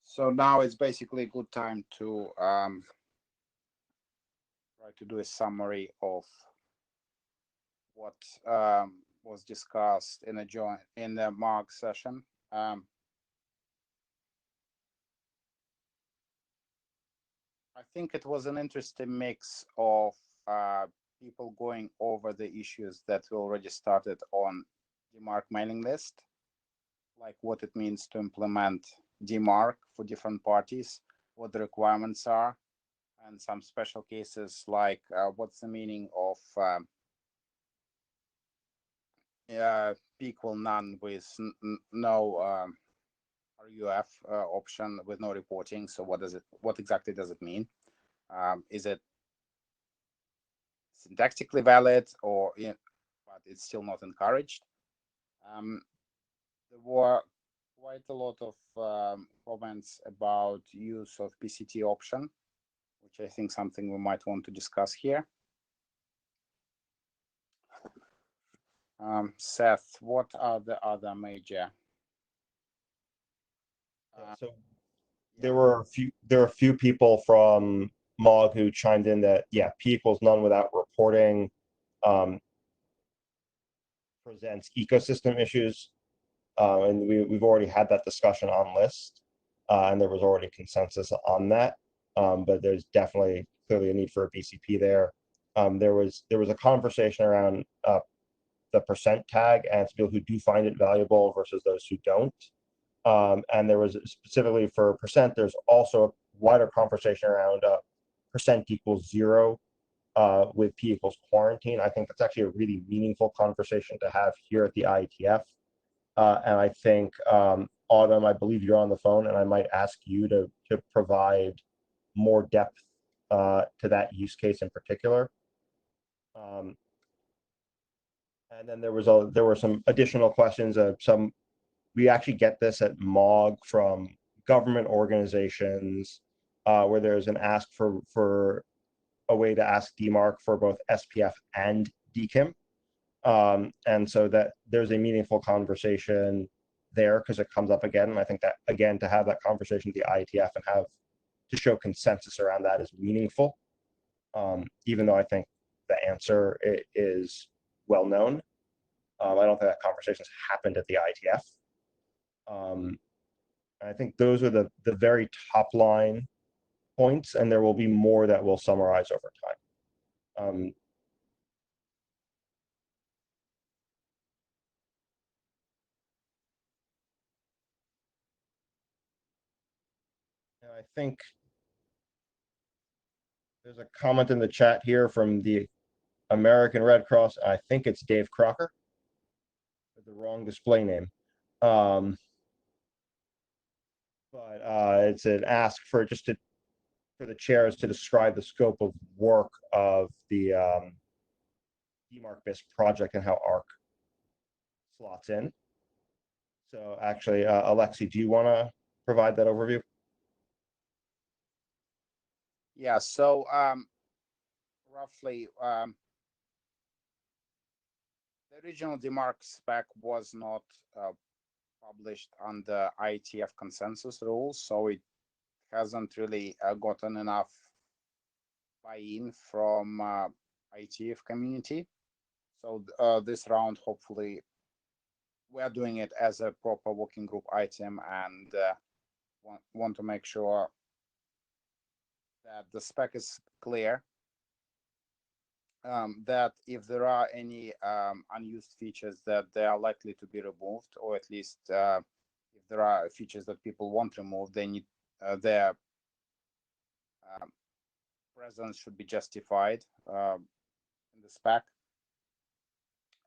So now it's basically a good time to try to do a summary of what was discussed in the MARC session. I think it was an interesting mix of people going over the issues that we already started on DMARC mailing list, like what it means to implement DMARC for different parties, what the requirements are, and some special cases like what's the meaning of P equal none with no RUF option with no reporting. So what exactly does it mean? Is it syntactically valid, or but it's still not encouraged? There were quite a lot of comments about use of PCT option, which I think something we might want to discuss here. Seth, what are the other major? So there were a few people from MOG who chimed in that P equals none without reporting presents ecosystem issues, and we've already had that discussion on list, and there was already consensus on that. But there's definitely clearly a need for a BCP there. There was a conversation around the percent tag and people who do find it valuable versus those who don't. And there was specifically for percent, there's also a wider conversation around percent equals 0 with P equals quarantine. I think that's actually a really meaningful conversation to have here at the IETF. And I think, Autumn, I believe you're on the phone, and I might ask you to provide more depth to that use case in particular. And then there were some additional questions. We actually get this at MOG from government organizations, where there's an ask for a way to ask DMARC for both SPF and DKIM. And so that there's a meaningful conversation there because it comes up again. And I think that, again, to have that conversation at the IETF and have to show consensus around that is meaningful, even though I think the answer is well known. I don't think that conversation's happened at the IETF. I think those are the very top line points, and there will be more that we'll summarize over time. And I think there's a comment in the chat here from the American Red Cross. I think it's Dave Crocker, with the wrong display name. But it's an ask for the chairs to describe the scope of work of the DMARC-BIS project and how ARC slots in. So actually, Alexi, do you want to provide that overview? Yeah, so roughly, the original DMARC spec was not published under IETF consensus rules, so it hasn't really gotten enough buy-in from IETF community. So this round, hopefully, we're doing it as a proper working group item, and want to make sure that the spec is clear, that if there are any unused features, that they are likely to be removed, or at least if there are features that people want removed, they need their presence should be justified in the spec.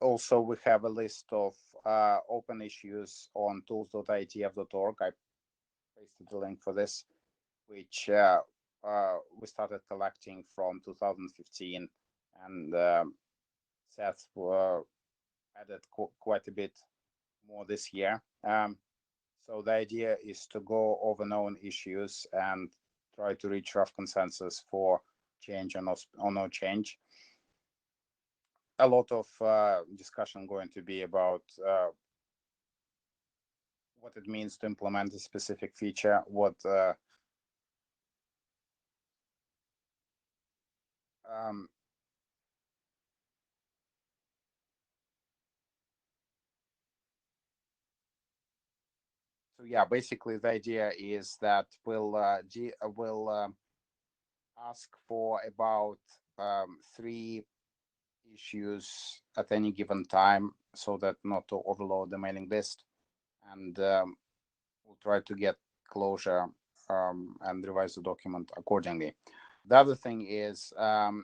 Also, we have a list of open issues on tools.ietf.org. I pasted the link for this, which we started collecting from 2015, and Seth added quite a bit more this year. So the idea is to go over known issues and try to reach rough consensus for change or no change. A lot of discussion going to be about what it means to implement a specific feature, what so yeah, basically the idea is that we'll ask for about 3 issues at any given time, so that not to overload the mailing list, and we'll try to get closure and revise the document accordingly. The other thing is DMARC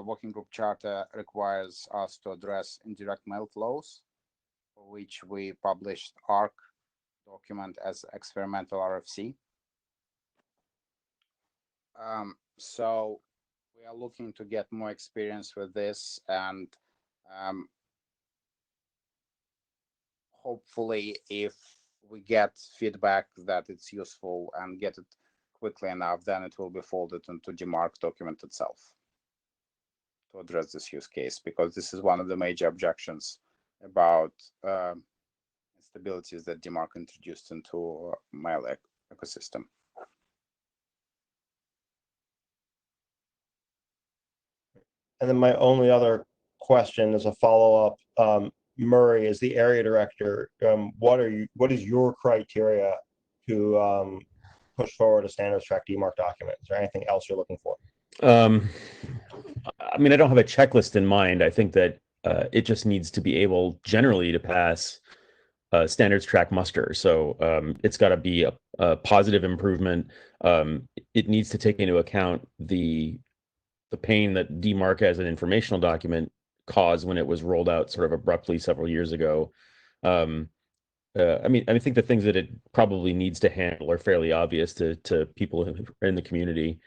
working group charter requires us to address indirect mail flows, for which we published ARC document as experimental RFC. So we are looking to get more experience with this, and hopefully if we get feedback that it's useful and get it quickly enough, then it will be folded into DMARC document itself to address this use case, because this is one of the major objections about instabilities that DMARC introduced into mail ecosystem. And then my only other question is a follow-up. Murray, as the area director, what is your criteria to push forward a standards track DMARC document? Is there anything else you're looking for? I mean, I don't have a checklist in mind. I think that it just needs to be able generally to pass standards track muster. So it's got to be a positive improvement. It needs to take into account the pain that DMARC as an informational document caused when it was rolled out sort of abruptly several years ago. I mean, I think the things that it probably needs to handle are fairly obvious to people in the community.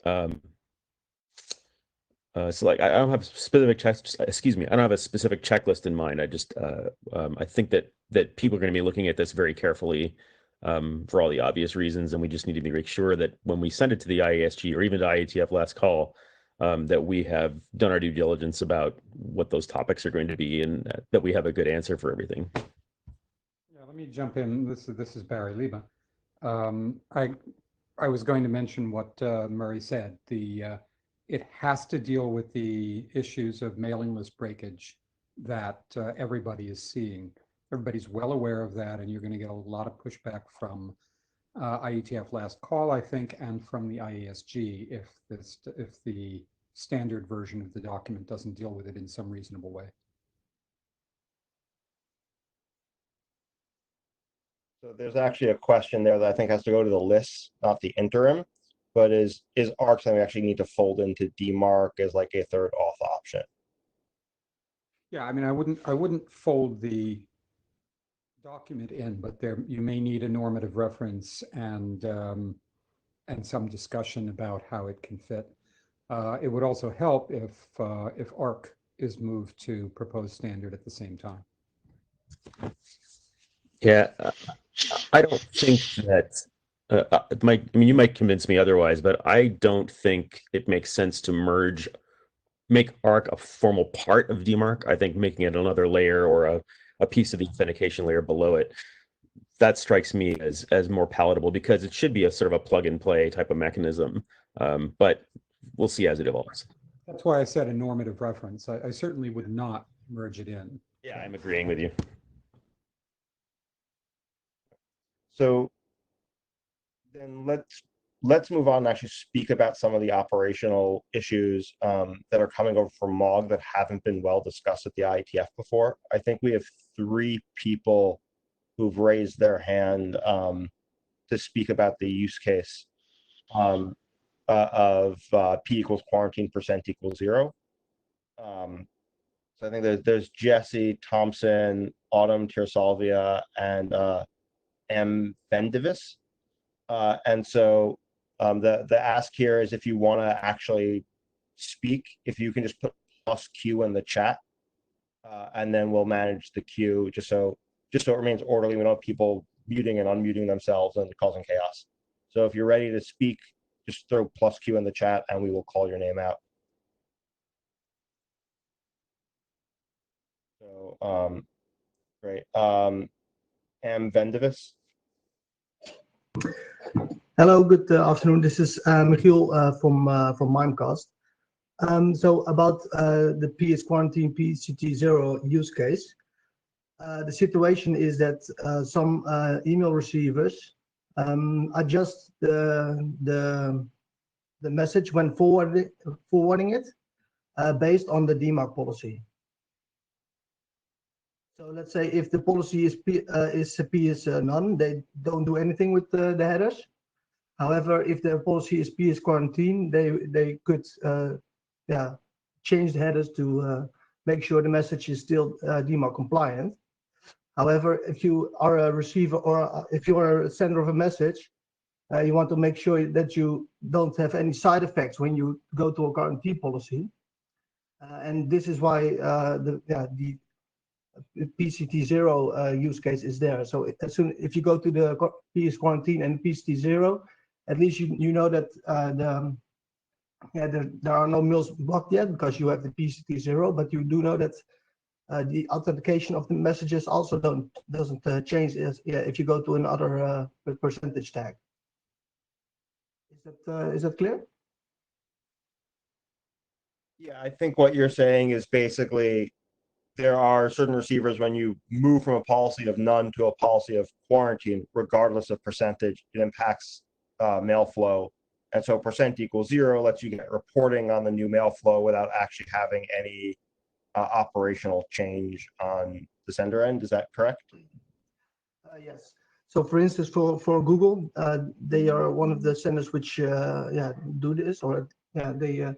So like I don't have specific I don't have a specific checklist in mind. I just I think that people are going to be looking at this very carefully for all the obvious reasons, and we just need to make sure that when we send it to the IASG or even to IETF last call, that we have done our due diligence about what those topics are going to be, and that we have a good answer for everything. Yeah, let me jump in. This is Barry Liba. I was going to mention what Murray said. It has to deal with the issues of mailing list breakage that everybody is seeing. Everybody's well aware of that, and you're going to get a lot of pushback from IETF last call, I think, and from the IASG if the standard version of the document doesn't deal with it in some reasonable way. So there's actually a question there that I think has to go to the list, not the interim, but is ARC something we actually need to fold into DMARC as like a third auth option? Yeah, I mean, I wouldn't fold the document in, but you may need a normative reference and some discussion about how it can fit. It would also help if ARC is moved to proposed standard at the same time. Yeah, I don't think that I mean, you might convince me otherwise, but I don't think it makes sense to make ARC a formal part of DMARC. I think making it another layer or a piece of the authentication layer below it, that strikes me as more palatable, because it should be a sort of a plug and play type of mechanism. But we'll see as it evolves. That's why I said a normative reference. I certainly would not merge it in. Yeah, I'm agreeing with you. So then let's move on and actually speak about some of the operational issues that are coming over from MOG that haven't been well discussed at the IETF before. I think we have 3 people who've raised their hand to speak about the use case of P equals quarantine % equals 0. So I think there's Jesse Thompson, Autumn Tirsalvia, and M. Bendivis. And so the ask here is, if you want to actually speak, if you can just put +Q in the chat, and then we'll manage the queue just so it remains orderly. We don't have people muting and unmuting themselves and causing chaos. So if you're ready to speak, just throw +Q in the chat and we will call your name out. So great. M. Vendevis. Hello, good afternoon. This is Michiel from Mimecast. So about the PS quarantine PCT0 use case, the situation is that some email receivers adjust the message when forwarding it based on the DMARC policy. So let's say if the policy is PS none, they don't do anything with the headers. However, if the policy is PS quarantine, they could change the headers to make sure the message is still DMARC compliant. However, if you are a receiver or if you are a sender of a message, you want to make sure that you don't have any side effects when you go to a quarantine policy. And this is why the PCT0 use case is there. So as soon if you go to the PS quarantine and PCT0, at least you know that there are no mails blocked yet because you have the PCT0, but you do know that the authentication of the messages also doesn't change if you go to another percentage tag. Is that clear? Yeah, I think what you're saying is basically there are certain receivers when you move from a policy of none to a policy of quarantine, regardless of percentage, it impacts mail flow. And so percent equals 0 lets you get reporting on the new mail flow without actually having any operational change on the sender end. Is that correct? Yes. So for instance, for Google, they are one of the senders which do this, or they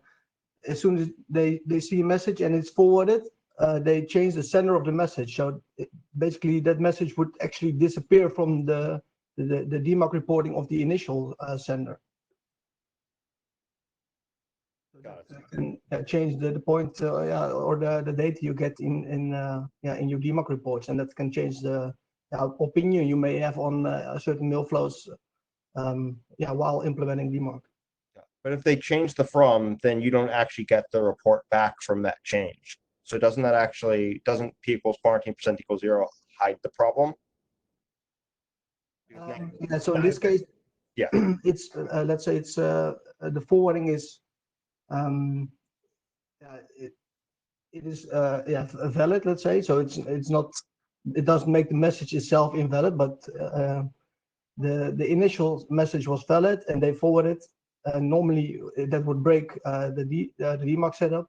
as soon as they see a message and it's forwarded, they change the sender of the message. So basically that message would actually disappear from the DMARC reporting of the initial sender. Got it. And change the point or the data you get in your DMARC reports, and that can change the opinion you may have on certain mail flows while implementing DMARC. But if they change the from, then you don't actually get the report back from that change. So doesn't P equals quarantine percent equals 0 hide the problem? So in this case, it's let's say it's the forwarding is it is valid, let's say. So it's not, it doesn't make the message itself invalid, but the initial message was valid and they forwarded. Normally that would break the DMARC setup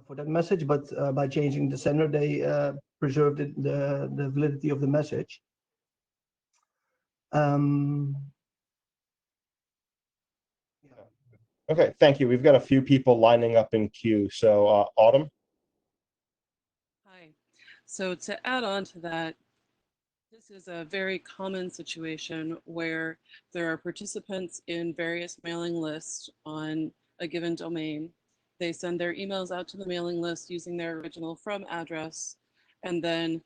for that message, but by changing the sender, they preserved the validity of the message. Okay, thank you. We've got a few people lining up in queue. So Autumn. Hi. So to add on to that, this is a very common situation where there are participants in various mailing lists on a given domain. They send their emails out to the mailing list using their original from address. And then,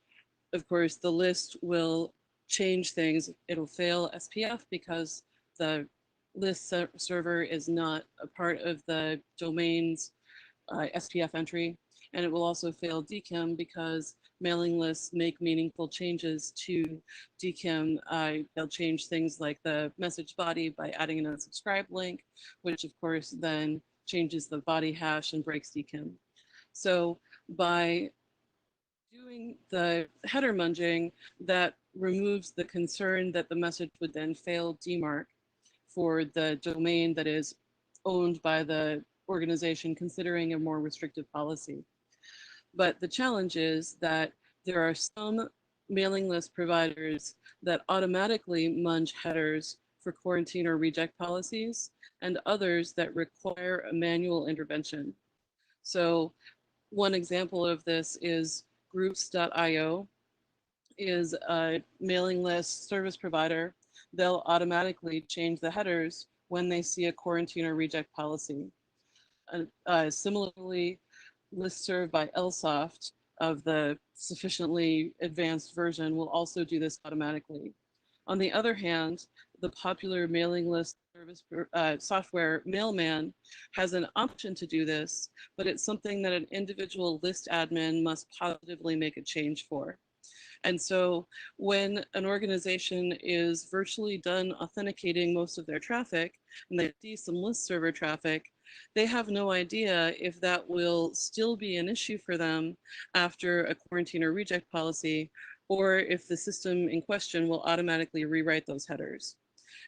of course, the list will change things. It'll fail SPF because the list server is not a part of the domain's SPF entry. And it will also fail DKIM because mailing lists make meaningful changes to DKIM. They'll change things like the message body by adding an unsubscribe link, which of course then changes the body hash and breaks DKIM. So by doing the header munging, that removes the concern that the message would then fail DMARC for the domain that is owned by the organization considering a more restrictive policy. But the challenge is that there are some mailing list providers that automatically munge headers for quarantine or reject policies, and others that require a manual intervention. So one example of this is groups.io is a mailing list service provider. They'll automatically change the headers when they see a quarantine or reject policy. Similarly, listserv by Lsoft of the sufficiently advanced version will also do this automatically. On the other hand, the popular mailing list service software Mailman has an option to do this, but it's something that an individual list admin must positively make a change for. And so when an organization is virtually done authenticating most of their traffic and they see some list server traffic, they have no idea if that will still be an issue for them after a quarantine or reject policy, or if the system in question will automatically rewrite those headers.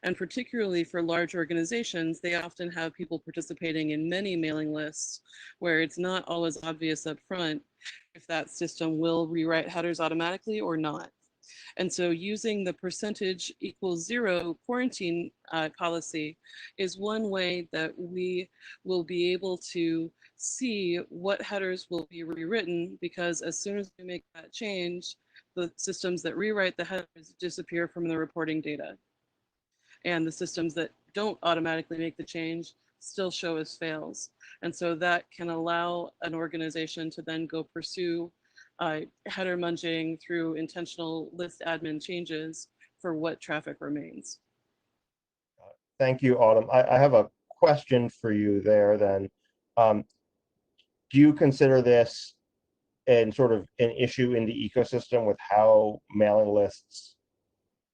And particularly for large organizations, they often have people participating in many mailing lists where it's not always obvious up front if that system will rewrite headers automatically or not. And so using the percentage equals 0 quarantine policy is one way that we will be able to see what headers will be rewritten, because as soon as we make that change, the systems that rewrite the headers disappear from the reporting data. And the systems that don't automatically make the change still show as fails. And so that can allow an organization to then go pursue header munging through intentional list admin changes for what traffic remains. Thank you, Autumn. I have a question for you there then. Do you consider this and sort of an issue in the ecosystem with how mailing lists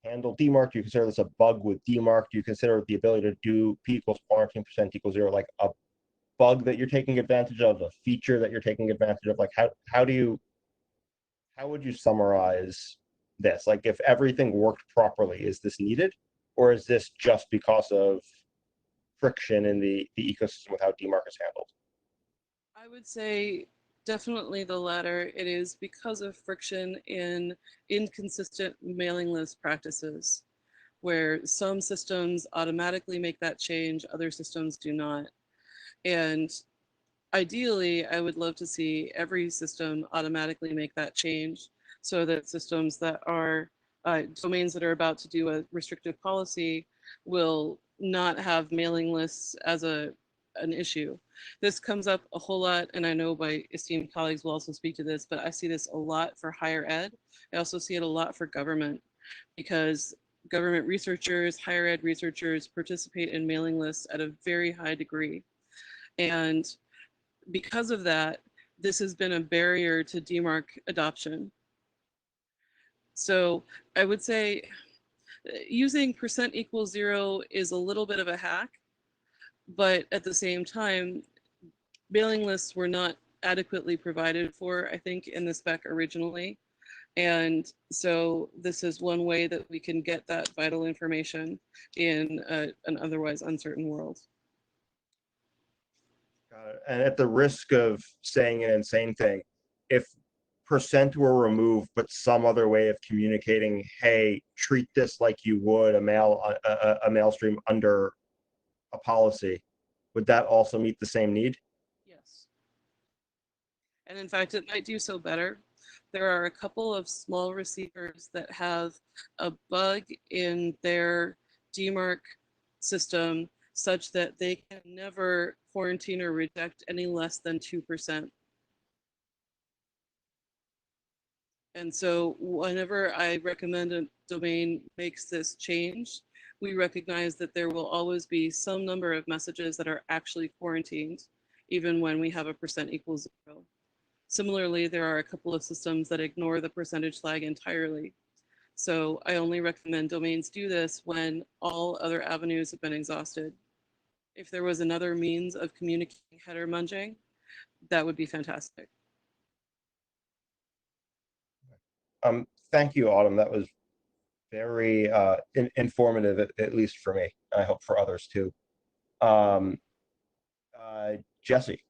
handle DMARC? Do you consider this a bug with DMARC? Do you consider the ability to do P equals quarantine percent equals 0 like a bug that you're taking advantage of, a feature that you're taking advantage of? Like how would you summarize this? Like if everything worked properly, is this needed? Or is this just because of friction in the ecosystem with how DMARC is handled? I would say definitely the latter. It is because of friction in inconsistent mailing list practices, where some systems automatically make that change, other systems do not. And ideally, I would love to see every system automatically make that change so that systems that are domains that are about to do a restrictive policy will not have mailing lists as an issue. This comes up a whole lot, and I know my esteemed colleagues will also speak to this, but I see this a lot for higher ed. I also see it a lot for government, because government researchers, higher ed researchers participate in mailing lists at a very high degree. And because of that, this has been a barrier to DMARC adoption. So I would say using percent equals 0 is a little bit of a hack, but at the same time, mailing lists were not adequately provided for, I think, in the spec originally. And so this is one way that we can get that vital information in an otherwise uncertain world. Got it. And at the risk of saying an insane thing, if percent were removed, but some other way of communicating, hey, treat this like you would a mail stream under a policy, would that also meet the same need? Yes. And in fact, it might do so better. There are a couple of small receivers that have a bug in their DMARC system such that they can never quarantine or reject any less than 2%. And so whenever I recommend a domain makes this change, we recognize that there will always be some number of messages that are actually quarantined, even when we have a percent equals 0. Similarly, there are a couple of systems that ignore the percentage flag entirely. So I only recommend domains do this when all other avenues have been exhausted. If there was another means of communicating header munging, that would be fantastic. Thank you, Autumn. That was very informative, at least for me. I hope for others too. Jesse.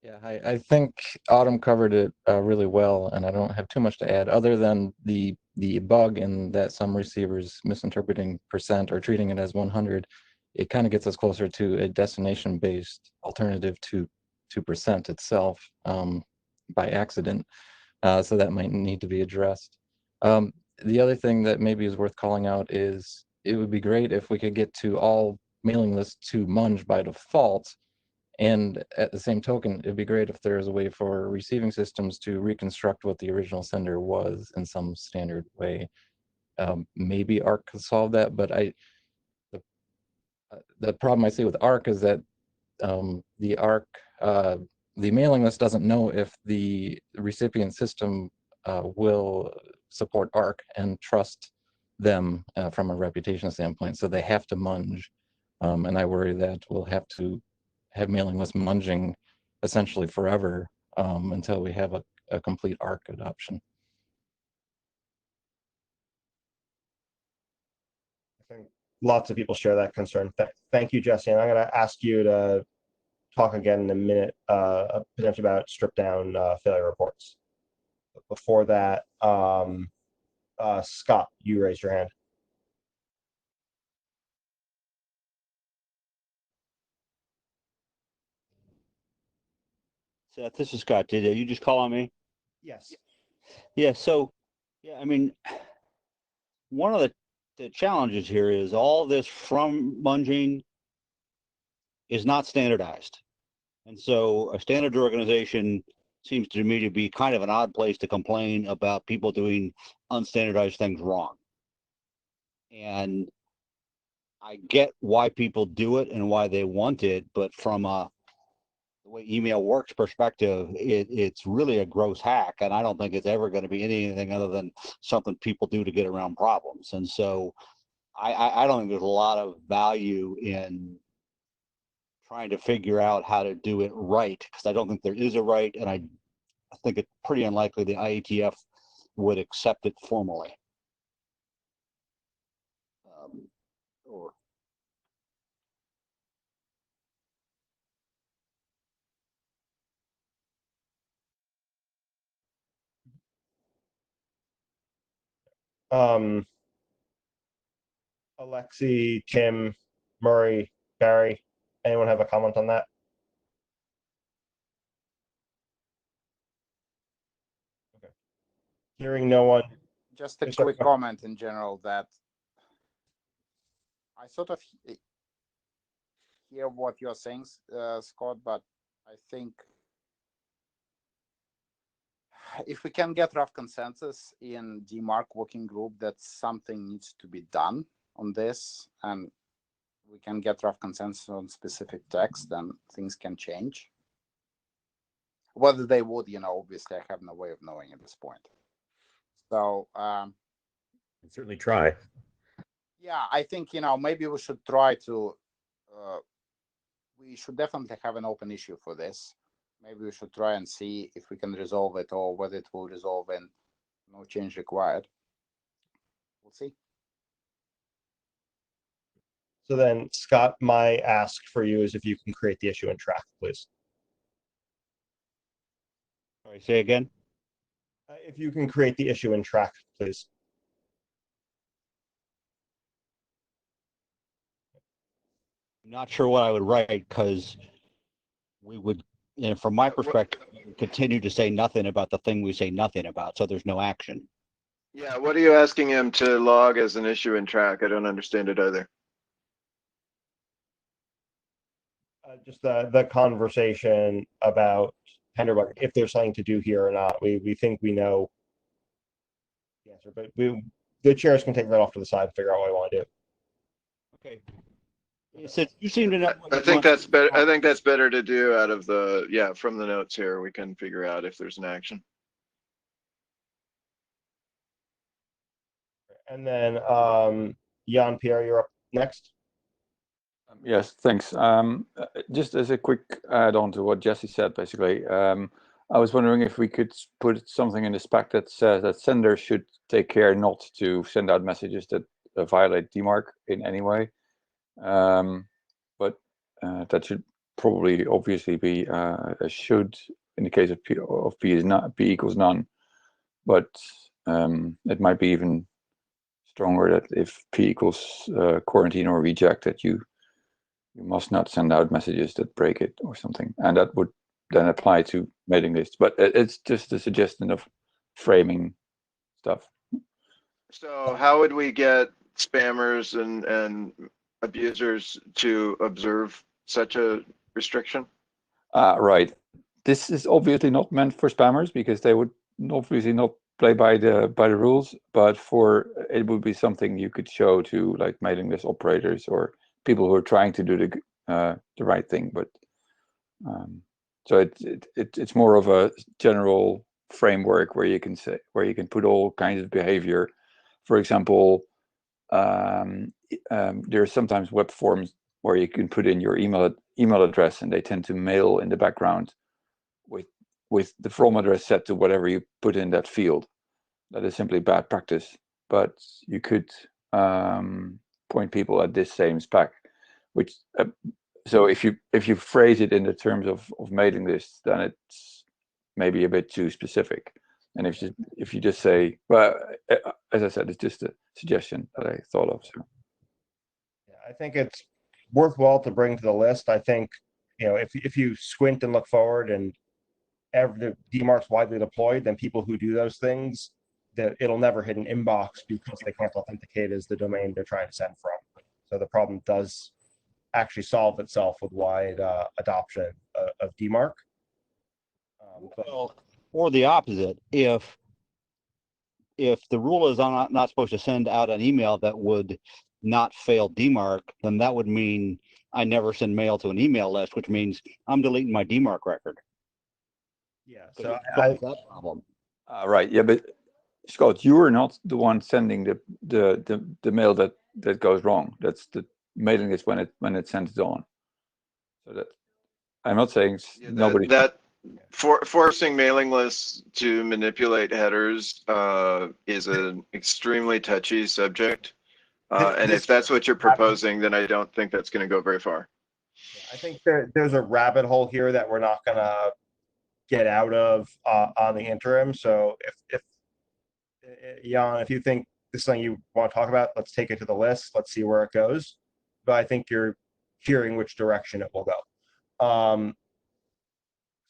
Yeah, I think Autumn covered it really well, and I don't have too much to add other than the bug in that some receivers misinterpreting percent or treating it as 100. It kind of gets us closer to a destination-based alternative to percent itself by accident. So that might need to be addressed. The other thing that maybe is worth calling out is it would be great if we could get to all mailing lists to munge by default. And at the same token, it'd be great if there was a way for receiving systems to reconstruct what the original sender was in some standard way. Maybe ARC could solve that, but the problem I see with ARC is that the ARC, the mailing list doesn't know if the recipient system will support ARC and trust them from a reputation standpoint. So they have to munge. And I worry that we'll have to have mailing list munging essentially forever until we have a complete ARC adoption. I think lots of people share that concern. Thank you, Jesse. And I'm going to ask you to talk again in a minute, potentially about stripped down failure reports. But before that, Scott, you raised your hand. Seth, this is Scott. Did you just call on me? Yes. Yeah. So, yeah, I mean, one of the challenges here is all this from munging is not standardized. And so a standards organization seems to me to be kind of an odd place to complain about people doing unstandardized things wrong. And I get why people do it and why they want it, but from the way email works perspective, it's really a gross hack. And I don't think it's ever going to be anything other than something people do to get around problems. And so I don't think there's a lot of value in trying to figure out how to do it right, because I don't think there is a right, and I think it's pretty unlikely the IETF would accept it formally. Alexi, Tim, Murray, Barry, anyone have a comment on that? Okay. Hearing no one. Just a quick comment in general that I sort of hear what you're saying, Scott, but I think if we can get rough consensus in DMARC working group that something needs to be done on this, and we can get rough consensus on specific text, then things can change. Whether they would, obviously I have no way of knowing at this point. So certainly try. Yeah, I think maybe we should try to. We should definitely have an open issue for this. Maybe we should try and see if we can resolve it, or whether it will resolve and no change required. We'll see. So then, Scott, my ask for you is if you can create the issue and track, please. Sorry, say again. If you can create the issue and track, please. I'm not sure what I would write, because we would, from my perspective, continue to say nothing about the thing we say nothing about, so there's no action. Yeah, what are you asking him to log as an issue and track? I don't understand it either. Just the conversation about Tenderbug, if there's something to do here or not. We think we know the answer, but the chairs can take that off to the side and figure out what we want to do. Okay. So you seem to know. I think that's better. I think that's better to do out of the, from the notes here. We can figure out if there's an action. And then Jan Pierre, you're up next. Yes, thanks. Just as a quick add-on to what Jesse said, basically, I was wondering if we could put something in the spec that says that senders should take care not to send out messages that violate DMARC in any way. But that should probably obviously be a should in the case of P is not P equals none. But it might be even stronger that if P equals quarantine or reject, that you must not send out messages that break it or something, and that would then apply to mailing lists. But it's just a suggestion of framing stuff. So how would we get spammers and abusers to observe such a restriction? Right. This is obviously not meant for spammers, because they would obviously not play by the rules. But it would be something you could show to like mailing list operators or people who are trying to do the right thing. But so it's more of a general framework where you can say, where you can put all kinds of behavior. For example, there are sometimes web forms where you can put in your email address, and they tend to mail in the background with the from address set to whatever you put in that field. That is simply bad practice, but you could point people at this same spec, which so if you phrase it in the terms of mailing lists, then it's maybe a bit too specific. And if you just say, well, as I said, it's just a suggestion that I thought of. So Yeah, I think it's worthwhile to bring to the list. I think, you know, if you squint and look forward, and the DMARC's widely deployed, then people who do those things, that it'll never hit an inbox because they can't authenticate as the domain they're trying to send from. So the problem does actually solve itself with wide adoption of DMARC. Well, or the opposite. If the rule is I'm not supposed to send out an email that would not fail DMARC, then that would mean I never send mail to an email list, which means I'm deleting my DMARC record. Yeah, So so that problem. right, yeah, but Scott, you are not the one sending the mail that goes wrong. That's the mailing list when it sends it on. So that I'm not saying nobody. Forcing mailing lists to manipulate headers is an extremely touchy subject. And if that's what you're proposing, then I don't think that's going to go very far. I think there's a rabbit hole here that we're not going to get out of on the interim. So if Jan, if you think this is something you want to talk about, let's take it to the list. Let's see where it goes. But I think you're hearing which direction it will go.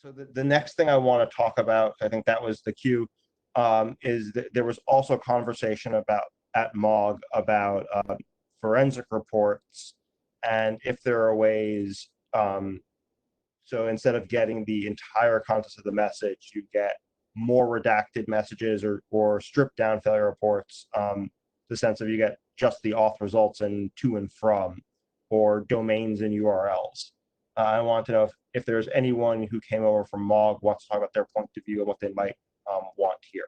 So the next thing I want to talk about, I think that was the cue, is that there was also conversation about at MOG about forensic reports, and if there are ways, so instead of getting the entire context of the message, you get more redacted messages or stripped down failure reports, the sense of you get just the auth results and to and from, or domains and URLs. I want to know if there's anyone who came over from MOG wants to talk about their point of view and what they might want here.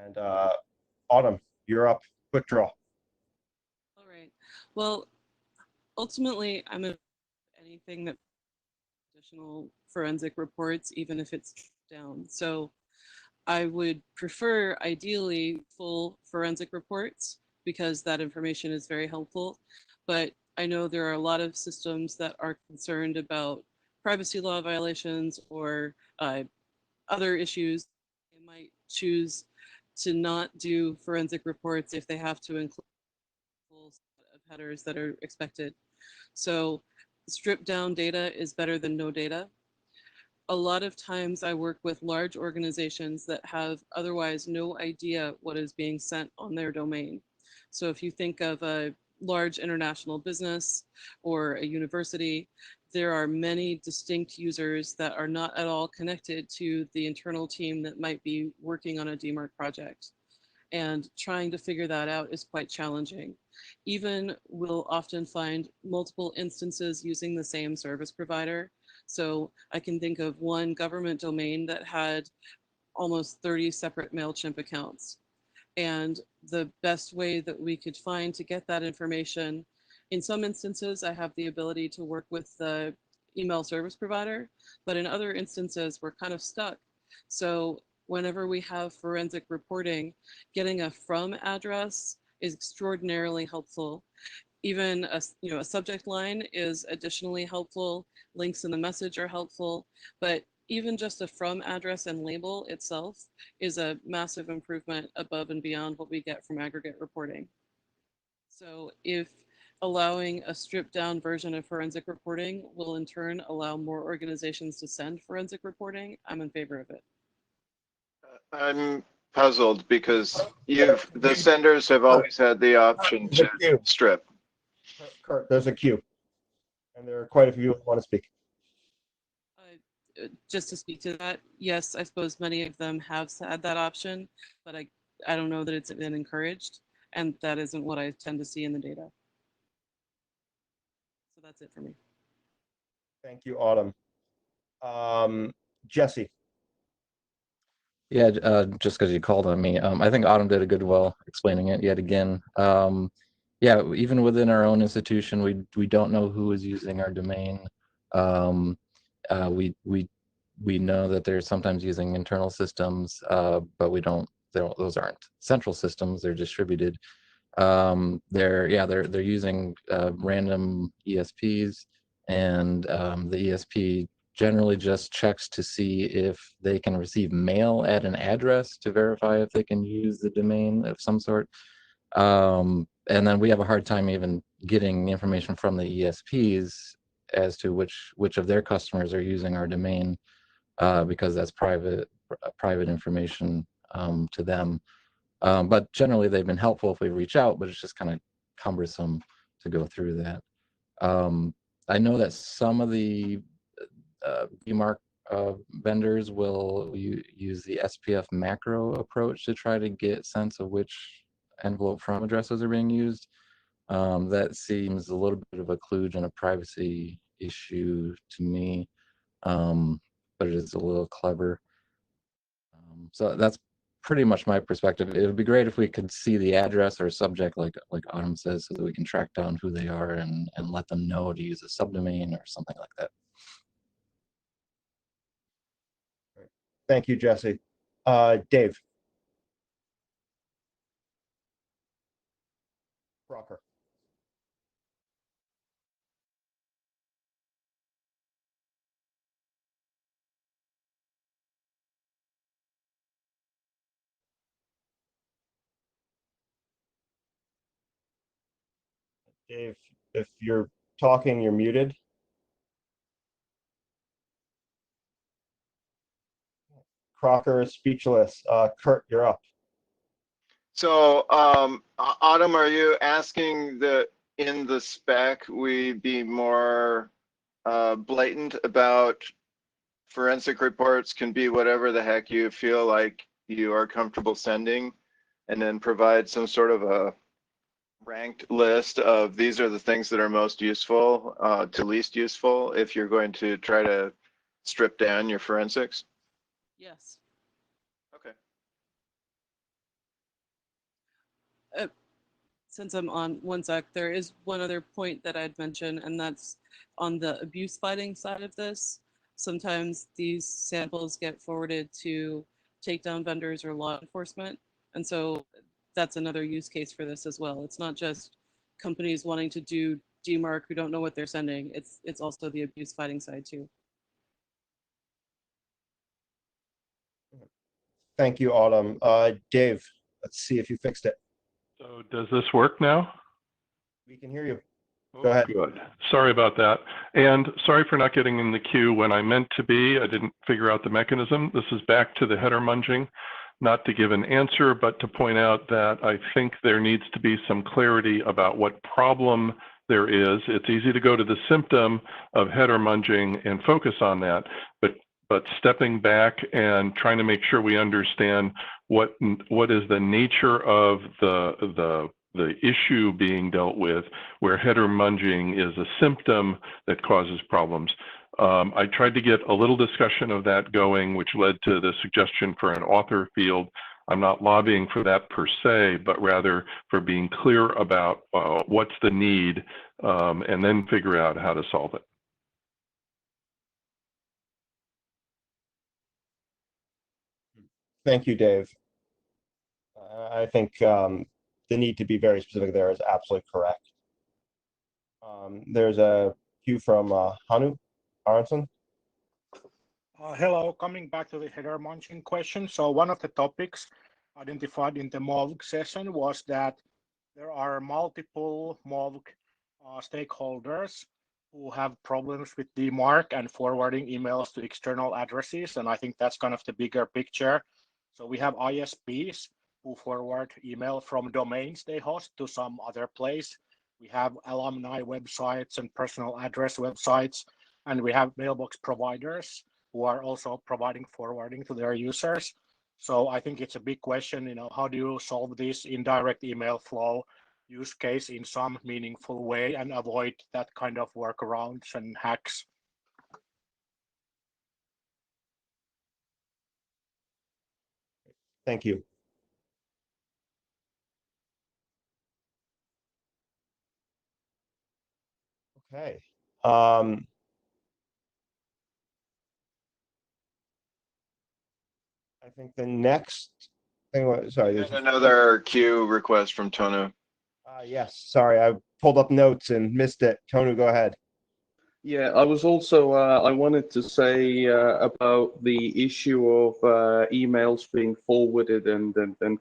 And Autumn, you're up. Quick draw. All right. Well, ultimately, I'm a anything that additional forensic reports, even if it's down. So I would prefer ideally full forensic reports because that information is very helpful. But I know there are a lot of systems that are concerned about privacy law violations or other issues. They might choose to not do forensic reports if they have to include full set of headers that are expected. So stripped down data is better than no data. A lot of times I work with large organizations that have otherwise no idea what is being sent on their domain. So if you think of a large international business or a university, there are many distinct users that are not at all connected to the internal team that might be working on a DMARC project. And trying to figure that out is quite challenging. Even we'll often find multiple instances using the same service provider. So I can think of one government domain that had almost 30 separate MailChimp accounts. And the best way that we could find to get that information, in some instances, I have the ability to work with the email service provider, but in other instances, we're kind of stuck. So whenever we have forensic reporting, getting a from address is extraordinarily helpful. Even a subject line is additionally helpful. Links in the message are helpful, but even just a from address and label itself is a massive improvement above and beyond what we get from aggregate reporting. So if allowing a stripped down version of forensic reporting will in turn allow more organizations to send forensic reporting, I'm in favor of it. I'm puzzled because the senders have always had the option to strip. Kurt, there's a queue, and there are quite a few who want to speak. Just to speak to that, yes, I suppose many of them have had that option, but I don't know that it's been encouraged, and that isn't what I tend to see in the data. So that's it for me. Thank you, Autumn. Jesse. Yeah, just because you called on me, I think Autumn did a good well explaining it yet again. Yeah, even within our own institution, we don't know who is using our domain. We know that they're sometimes using internal systems, but we don't. Those aren't central systems; they're distributed. They're using random ESPs, and the ESP generally just checks to see if they can receive mail at an address to verify if they can use the domain of some sort. And then we have a hard time even getting information from the ESPs as to which of their customers are using our domain, because that's private information to them. But generally, they've been helpful if we reach out, but it's just kind of cumbersome to go through that. I know that some of the DMARC vendors will use the SPF macro approach to try to get sense of which envelope from addresses are being used. That seems a little bit of a kludge and a privacy issue to me, but it is a little clever. So that's pretty much my perspective. It would be great if we could see the address or subject, like Autumn says, so that we can track down who they are and let them know to use a subdomain or something like that. Thank you, Jesse. Dave. Crocker. Dave, if you're talking, you're muted. Crocker is speechless. Kurt, you're up. So, Autumn, are you asking that in the spec we be more blatant about forensic reports can be whatever the heck you feel like you are comfortable sending, and then provide some sort of a ranked list of these are the things that are most useful to least useful if you're going to try to strip down your forensics? Yes. Okay. Since I'm on one sec, there is one other point that I'd mention, and that's on the abuse fighting side of this. Sometimes these samples get forwarded to takedown vendors or law enforcement. And so that's another use case for this as well. It's not just companies wanting to do DMARC who don't know what they're sending. It's also the abuse fighting side too. Thank you, Autumn. Dave, let's see if you fixed it. So does this work now? We can hear you. Go ahead. Good. Sorry about that. And sorry for not getting in the queue when I meant to be. I didn't figure out the mechanism. This is back to the header munging, not to give an answer, but to point out that I think there needs to be some clarity about what problem there is. It's easy to go to the symptom of header munging and focus on that, but stepping back and trying to make sure we understand what is the nature of the issue being dealt with, where header munging is a symptom that causes problems. I tried to get a little discussion of that going, which led to the suggestion for an author field. I'm not lobbying for that per se, but rather for being clear about what's the need, and then figure out how to solve it. Thank you, Dave. I think the need to be very specific there is absolutely correct. There's a cue from Hanu Aronson. Hello, coming back to the header munging question. So one of the topics identified in the MOVG session was that there are multiple MOVG stakeholders who have problems with DMARC and forwarding emails to external addresses. And I think that's kind of the bigger picture. So we have ISPs who forward email from domains they host to some other place. We have alumni websites and personal address websites, and we have mailbox providers who are also providing forwarding to their users. So I think it's a big question, how do you solve this indirect email flow use case in some meaningful way and avoid that kind of workarounds and hacks? Thank you. Okay. I think the next thing was, sorry, there's Another queue request from Tonu. yes, sorry, I pulled up notes and missed it. Tonu, go ahead. Yeah, I was also, I wanted to say about the issue of emails being forwarded and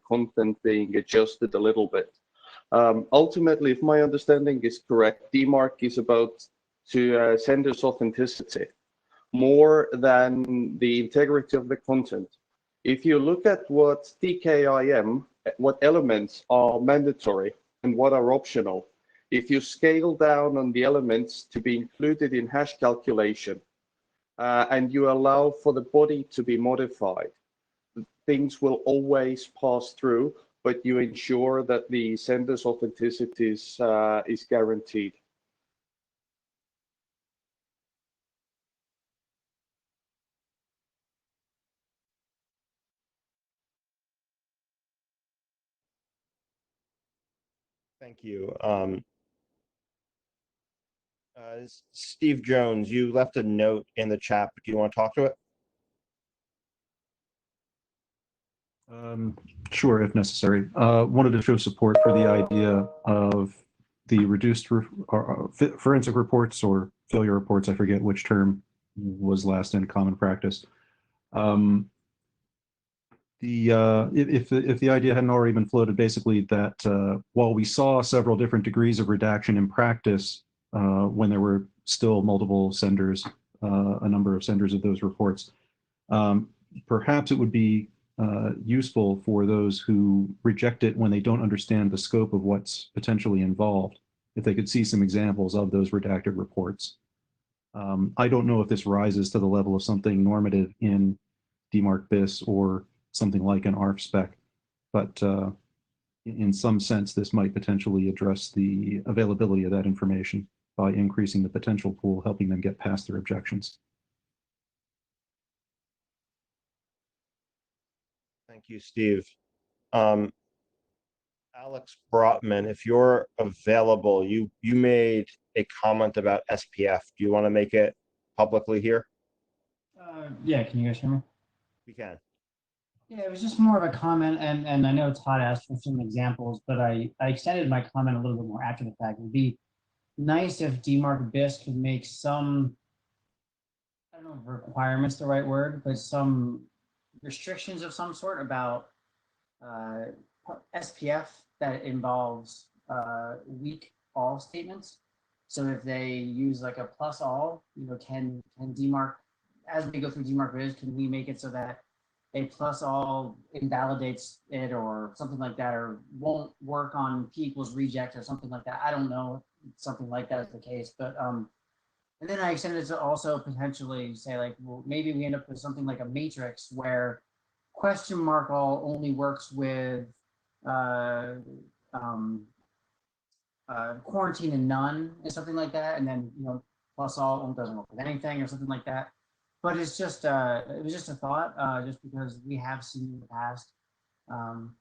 content being adjusted a little bit. Ultimately, if my understanding is correct, DMARC is about to sender's authenticity more than the integrity of the content. If you look at what DKIM, what elements are mandatory and what are optional, if you scale down on the elements to be included in hash calculation and you allow for the body to be modified, things will always pass through, but you ensure that the sender's authenticity is guaranteed. Thank you. Steve Jones, you left a note in the chat. Do you want to talk to it? Sure, if necessary. Wanted to show support for the idea of the reduced forensic reports or failure reports. I forget which term was last in common practice. If the idea hadn't already been floated, basically that while we saw several different degrees of redaction in practice when there were still multiple senders, a number of senders of those reports, perhaps it would be useful for those who reject it when they don't understand the scope of what's potentially involved, if they could see some examples of those redacted reports. I don't know if this rises to the level of something normative in DMARC BIS or something like an ARF spec, but in some sense, this might potentially address the availability of that information by increasing the potential pool, helping them get past their objections. Thank you, Steve. Alex Brotman, if you're available, you made a comment about SPF. Do you want to make it publicly here? Yeah, can you guys hear me? We can. Yeah, it was just more of a comment, and I know Todd asked for some examples, but I extended my comment a little bit more after the fact. It would be nice if DMARC BIS could make some, I don't know if requirements the right word, but some restrictions of some sort about SPF that involves weak all statements. So if they use like a plus all, you know, can DMARC, as we go through DMARC BIS, can we make it so that a plus all invalidates it or something like that, or won't work on P equals reject or something like that? I don't know, something like that is the case, but and then I extended it to also potentially say like, well, maybe we end up with something like a matrix where question mark all only works with quarantine and none and something like that, and then, you know, plus all doesn't work with anything or something like that. But it's just it was just a thought, just because we have seen in the past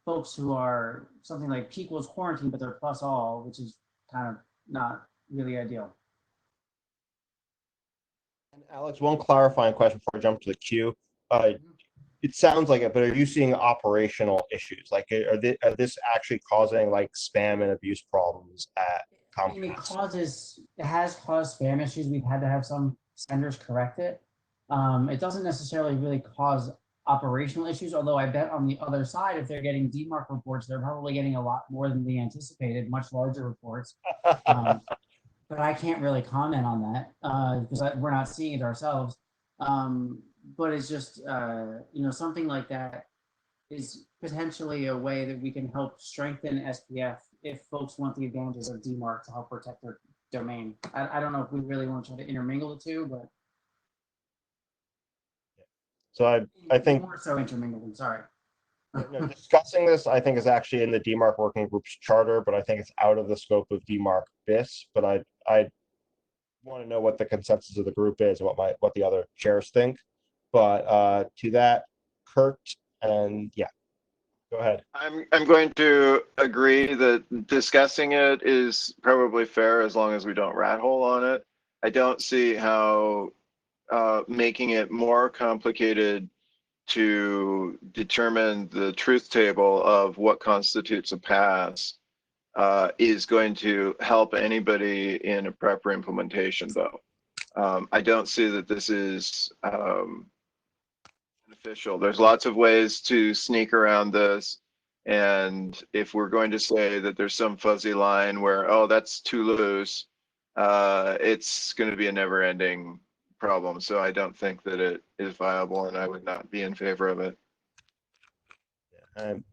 folks who are something like P equals quarantine, but they're plus all, which is kind of not really ideal. And Alex, one clarifying question before I jump to the queue. It sounds like it, but are you seeing operational issues? Like, are this actually causing like spam and abuse problems at Comcast? It has caused spam issues. We've had to have some senders correct it. It doesn't necessarily really cause operational issues, although I bet on the other side, if they're getting DMARC reports, they're probably getting a lot more than they anticipated, much larger reports. But I can't really comment on that because we're not seeing it ourselves. But it's just, you know, something like that is potentially a way that we can help strengthen SPF if folks want the advantages of DMARC to help protect their domain. I don't know if we really want to try to intermingle the two, but. So I think more so intermingled. I'm sorry. No, discussing this, I think, is actually in the DMARC working group's charter, but I think it's out of the scope of DMARC BIS. But I want to know what the consensus of the group is, what the other chairs think. But to that, Kurt, and yeah. Go ahead. I'm going to agree that discussing it is probably fair as long as we don't rat hole on it. I don't see how making it more complicated to determine the truth table of what constitutes a pass is going to help anybody in a proper implementation, though. I don't see that this is beneficial. There's lots of ways to sneak around this. And if we're going to say that there's some fuzzy line where, oh, that's too loose, it's going to be a never ending problem. So I don't think that it is viable, and I would not be in favor of it. And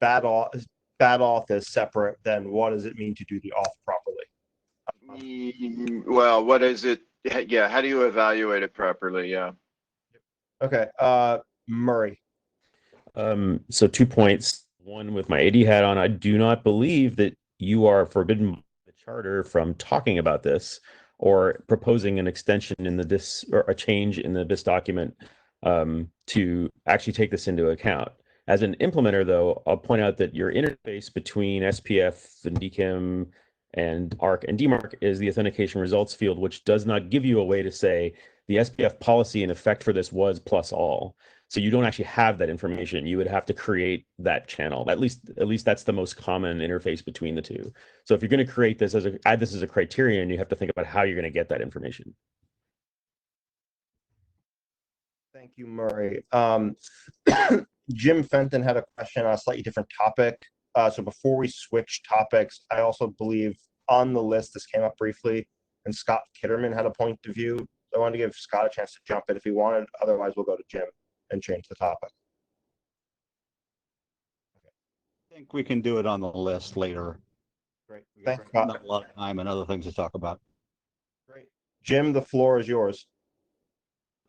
bad auth is separate than what does it mean to do the auth properly? Well, what is it? Yeah, how do you evaluate it properly? Yeah. Okay, Murray. So 2 points. One, with my AD hat on, I do not believe that you are forbidden by the charter from talking about this or proposing an extension in the DIS or a change in the DIS document to actually take this into account. As an implementer, though, I'll point out that your interface between SPF and DKIM and ARC and DMARC is the authentication results field, which does not give you a way to say the SPF policy in effect for this was plus all. So you don't actually have that information. You would have to create that channel. At least that's the most common interface between the two. So if you're going to create this add this as a criterion, you have to think about how you're going to get that information. Thank you, Murray. Jim Fenton had a question on a slightly different topic. So before we switch topics, I also believe on the list, this came up briefly, and Scott Kitterman had a point of view. So I wanted to give Scott a chance to jump in if he wanted. Otherwise, we'll go to Jim and change the topic. I think we can do it on the list later. Great. Thanks, Scott. Not a lot of time and other things to talk about. Great. Jim, the floor is yours.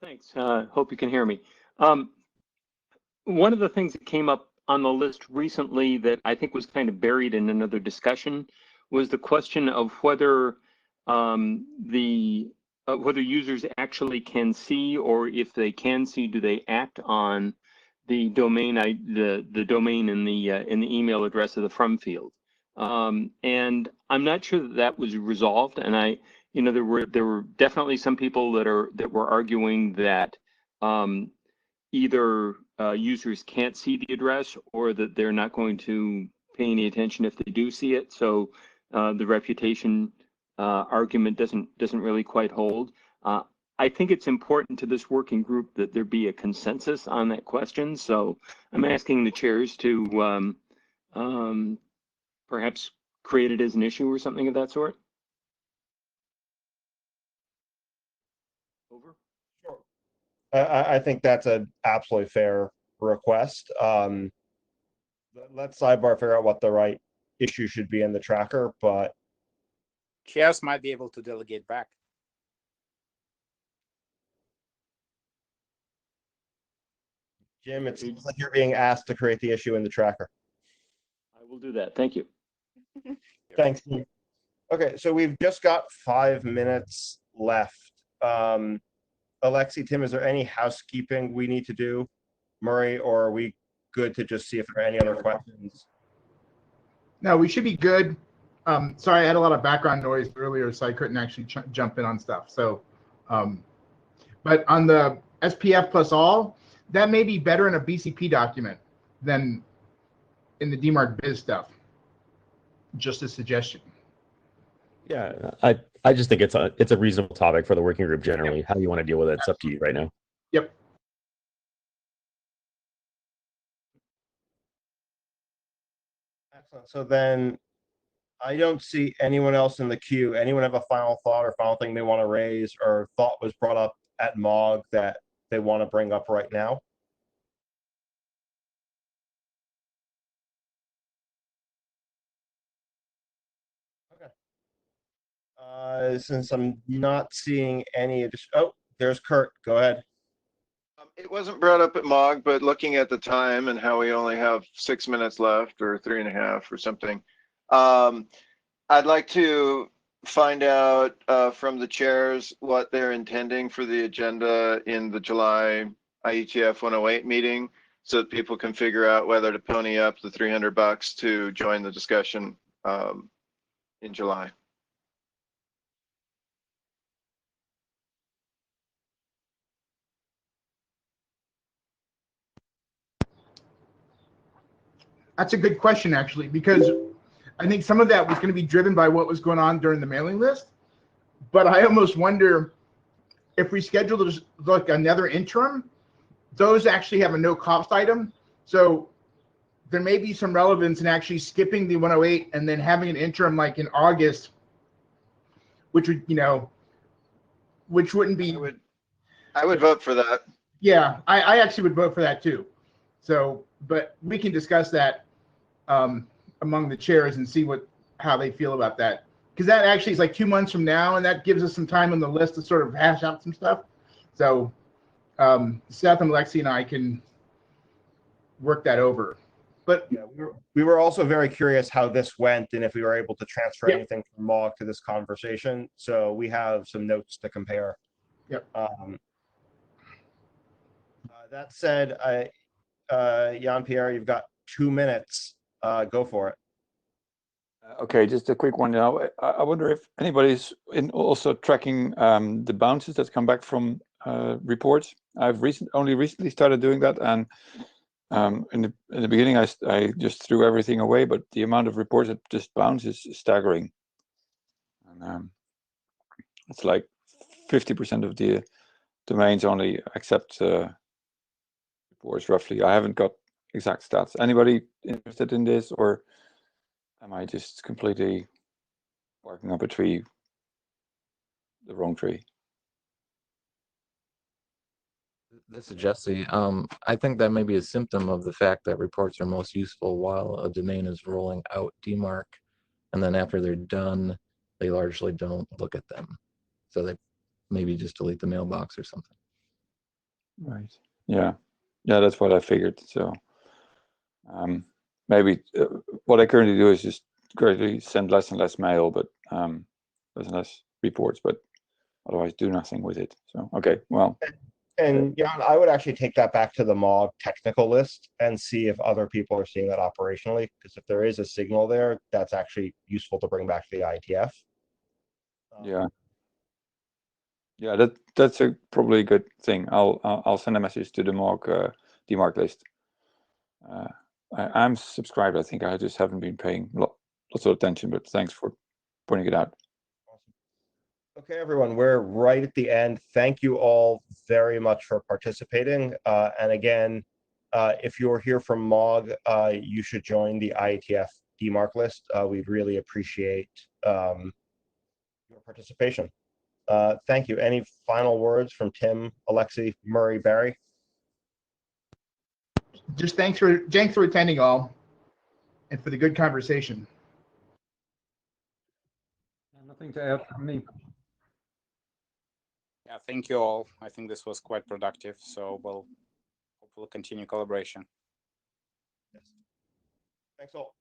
Thanks. Hope you can hear me. One of the things that came up on the list recently that I think was kind of buried in another discussion was the question of whether whether users actually can see, or if they can see, do they act on the domain the domain in the email address of the from field. And I'm not sure that that was resolved. And there were definitely some people that were arguing that either users can't see the address or that they're not going to pay any attention if they do see it. So the reputation argument doesn't really quite hold. I think it's important to this working group that there be a consensus on that question. So I'm asking the chairs to perhaps create it as an issue or something of that sort. Over. Sure. I think that's an absolutely fair request. Let's sidebar figure out what the right issue should be in the tracker, but chairs might be able to delegate back. Jim, it seems like you're being asked to create the issue in the tracker. I will do that. Thank you. Thanks. Okay, so we've just got 5 minutes left. Alexi, Tim, is there any housekeeping we need to do, Murray, or are we good to just see if there are any other questions? No, we should be good. Sorry, I had a lot of background noise earlier, so I couldn't actually jump in on stuff. So, but on the SPF plus all, that may be better in a BCP document than in the DMARC biz stuff. Just a suggestion. Yeah, I just think it's a reasonable topic for the working group generally. How you want to deal with it, it's up to you right now. Yep. Excellent. So then I don't see anyone else in the queue. Anyone have a final thought or final thing they want to raise or thought was brought up at MOG that they want to bring up right now? Okay. Since I'm not seeing any, oh, there's Kurt. Go ahead. It wasn't brought up at MOG, but looking at the time and how we only have 6 minutes left or 3.5 or something, I'd like to find out from the chairs what they're intending for the agenda in the July IETF 108 meeting, so that people can figure out whether to pony up the $300 to join the discussion in July. That's a good question, actually, because I think some of that was going to be driven by what was going on during the mailing list. But I almost wonder if we scheduled like another interim, those actually have a no cost item. So there may be some relevance in actually skipping the 108 and then having an interim like in August, which would, which wouldn't be. I would vote for that. Yeah, I actually would vote for that too. So, but we can discuss that among the chairs and see how they feel about that. Because that actually is like 2 months from now, and that gives us some time on the list to sort of hash out some stuff. So Seth and Lexi and I can work that over. But yeah, we were also very curious how this went and if we were able to transfer anything from MOG to this conversation. So we have some notes to compare. Yep. That said, Jan-Pierre, you've got 2 minutes. Go for it. Okay, just a quick one. I wonder if anybody's also tracking the bounces that come back from reports. I've only recently started doing that, and in the beginning I just threw everything away, but the amount of reports that just bounce is staggering. And it's like 50% of the domains only accept reports roughly. I haven't got exact stats. Anybody interested in this, or am I just completely barking up the wrong tree? This is Jesse. I think that may be a symptom of the fact that reports are most useful while a domain is rolling out DMARC, and then after they're done, they largely don't look at them. So they maybe just delete the mailbox or something. Right. Yeah. Yeah, that's what I figured. So maybe what I currently do is just gradually send less and less mail, but less and less reports, but otherwise do nothing with it. So, okay, well. And Jan, I would actually take that back to the MOG technical list and see if other people are seeing that operationally, because if there is a signal there, that's actually useful to bring back to the IETF. Yeah. Yeah, that's probably a good thing. I'll send a message to the DMARC list. I'm subscribed. I think I just haven't been paying lots of attention, but thanks for pointing it out. Okay, everyone, we're right at the end. Thank you all very much for participating. And again, if you're here from MOG, you should join the IETF DMARC list. We'd really appreciate your participation. Thank you. Any final words from Tim, Alexi, Murray, Barry? just thanks for attending all and for the good conversation. Nothing to add from me. Yeah, thank you all. I think this was quite productive, so we'll hopefully continue collaboration. Yes. Thanks all.